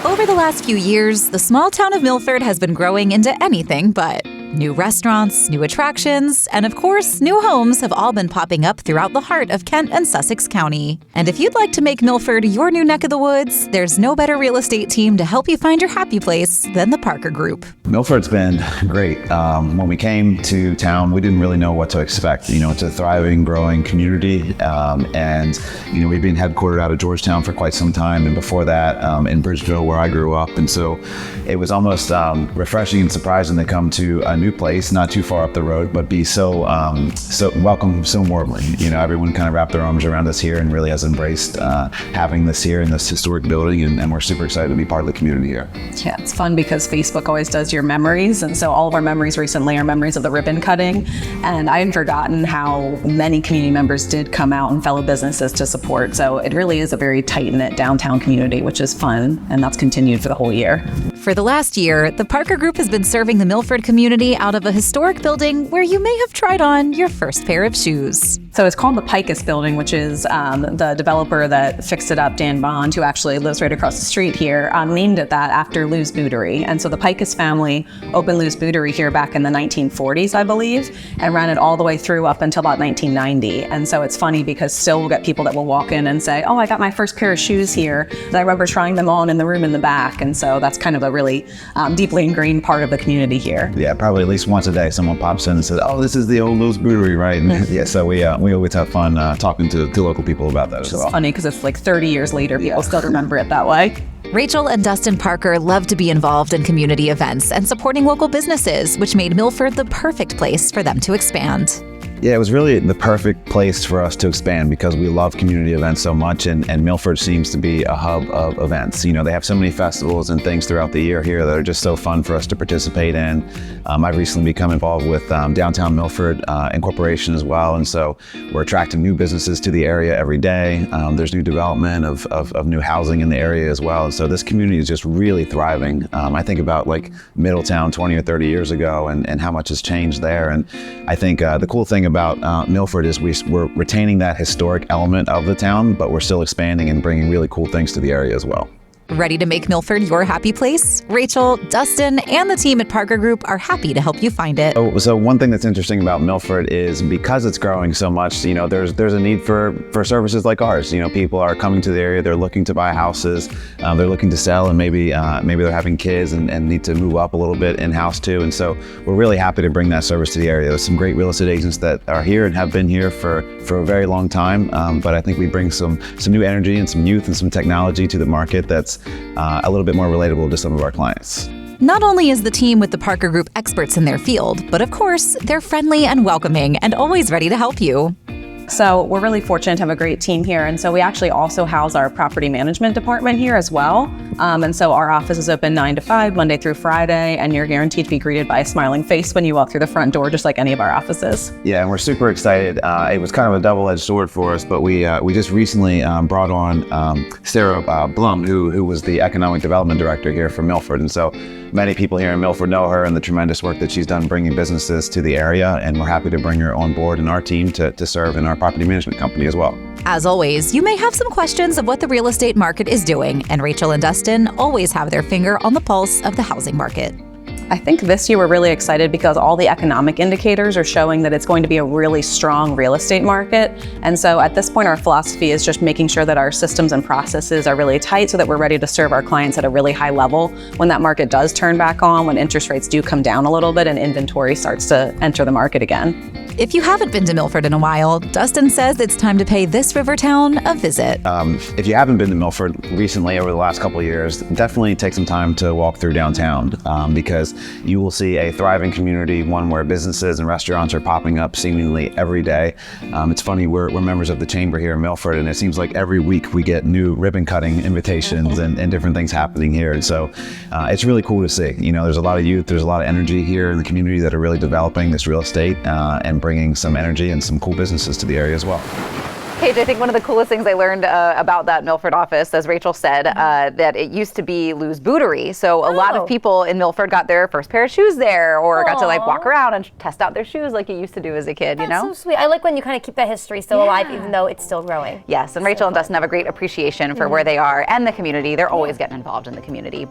Over the last few years, the small town of Milford has been growing into anything but. New restaurants, new attractions, and of course, new homes have all been popping up throughout the heart of Kent and Sussex County. And if you'd like to make Milford your new neck of the woods, there's no better real estate team to help you find your happy place than the Parker Group. Milford's been great. When we came to town, we didn't really know what to expect. It's a thriving, growing community. And we've been headquartered out of Georgetown for quite some time. And before that, in Bridgeville, where I grew up. And so it was almost refreshing and surprising to come to a new place, not too far up the road, but be so welcome so warmly. Everyone kind of wrapped their arms around us here and really has embraced having this here in this historic building, and we're super excited to be part of the community here. Yeah, it's fun because Facebook always does your memories, and so all of our memories recently are memories of the ribbon cutting, and I had forgotten how many community members did come out and fellow businesses to support. So it really is a very tight-knit downtown community, which is fun, and that's continued for the whole year. For the last year, the Parker Group has been serving the Milford community out of a historic building where you may have tried on your first pair of shoes. So it's called the Picus Building, which is the developer that fixed it up, Dan Bond, who actually lives right across the street here, named it that after Lou's Bootery. And so the Picus family opened Lou's Bootery here back in the 1940s, I believe, and ran it all the way through up until about 1990. And so it's funny because still we'll get people that will walk in and say, oh, I got my first pair of shoes here. And I remember trying them on in the room in the back. And so that's kind of a really deeply ingrained part of the community here. Yeah, probably at least once a day someone pops in and says, oh, this is the old Lou's Bootery, right? And yeah, so we always have fun talking to local people about that as well. It's funny because it's like 30 years later, people still remember it that way. Rachel and Dustin Parker love to be involved in community events and supporting local businesses, which made Milford the perfect place for them to expand. Yeah, it was really the perfect place for us to expand because we love community events so much, and Milford seems to be a hub of events. They have so many festivals and things throughout the year here that are just so fun for us to participate in. I've recently become involved with Downtown Milford Incorporation as well, and so we're attracting new businesses to the area every day. There's new development of new housing in the area as well, and so this community is just really thriving. I think about like Middletown 20 or 30 years ago and how much has changed there, and I think the cool thing about Milford is we're retaining that historic element of the town, but we're still expanding and bringing really cool things to the area as well. Ready to make Milford your happy place? Rachel, Dustin, and the team at Parker Group are happy to help you find it. So one thing that's interesting about Milford is because it's growing so much, there's a need for services like ours. People are coming to the area, they're looking to buy houses, they're looking to sell, and maybe they're having kids and need to move up a little bit in-house too. And so we're really happy to bring that service to the area. There's some great real estate agents that are here and have been here for a very long time, but I think we bring some new energy and some youth and some technology to the market that's a little bit more relatable to some of our clients. Not only is the team with the Parker Group experts in their field, but of course, they're friendly and welcoming and always ready to help you. So we're really fortunate to have a great team here. And so we actually also house our property management department here as well. And so our office is open 9 to 5, Monday through Friday, and you're guaranteed to be greeted by a smiling face when you walk through the front door, just like any of our offices. Yeah, and we're super excited. It was kind of a double-edged sword for us, but we just recently brought on Sarah Blum, who was the economic development director here for Milford. And so many people here in Milford know her and the tremendous work that she's done bringing businesses to the area, and we're happy to bring her on board in our team to serve in our property management company as well. As always, you may have some questions of what the real estate market is doing, and Rachel and Dustin always have their finger on the pulse of the housing market. I think this year we're really excited because all the economic indicators are showing that it's going to be a really strong real estate market. And so at this point, our philosophy is just making sure that our systems and processes are really tight so that we're ready to serve our clients at a really high level when that market does turn back on, when interest rates do come down a little bit and inventory starts to enter the market again. If you haven't been to Milford in a while, Dustin says it's time to pay this river town a visit. If you haven't been to Milford recently over the last couple of years, definitely take some time to walk through downtown because you will see a thriving community, one where businesses and restaurants are popping up seemingly every day. It's funny, we're members of the chamber here in Milford, and it seems like every week we get new ribbon cutting invitations and different things happening here. And so it's really cool to see. There's a lot of youth, there's a lot of energy here in the community that are really developing this real estate and bringing some energy and some cool businesses to the area as well. Paige, I think one of the coolest things I learned about that Milford office, as Rachel said, that it used to be Lou's Bootery. So a lot of people in Milford got their first pair of shoes there, or got to like walk around and test out their shoes like you used to do as a kid, you know? That's so sweet. I like when you kind of keep that history still alive, even though it's still growing. Yes, and Rachel and Dustin have a great appreciation for where they are and the community. They're always getting involved in the community.